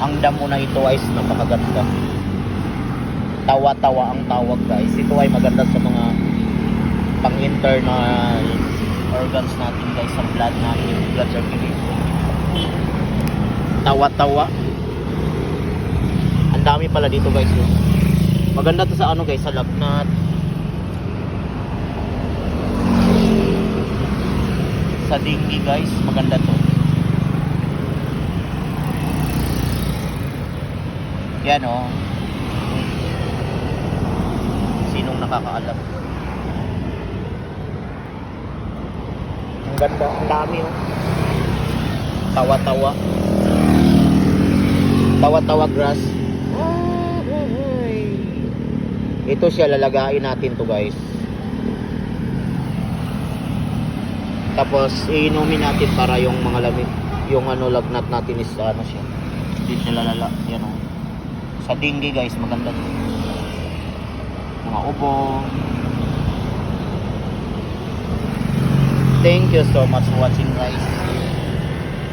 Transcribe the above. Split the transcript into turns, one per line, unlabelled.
Ang damo na ito ay napakaganda. Tawa-tawa ang tawag guys. Ito ay maganda sa mga pang-internal organs natin guys, sa blood natin, blood circulation. Tawa-tawa. Ang dami pala dito guys. Maganda to sa ano guys, sa lagnat. Sa dengue guys, maganda to. Yan o. Sinong nakakaalam? Ang ganda, ang dami o. Tawa-tawa. Tawa-tawa grass. Ito siya, lalagain natin to guys. Tapos iinumin natin para yung mga lamig, yung ano lagnat natin is ano siya. Hindi siya lalala. Yan o. Sa dengue guys, maganda to. Mga ubo. Thank you so much for watching guys.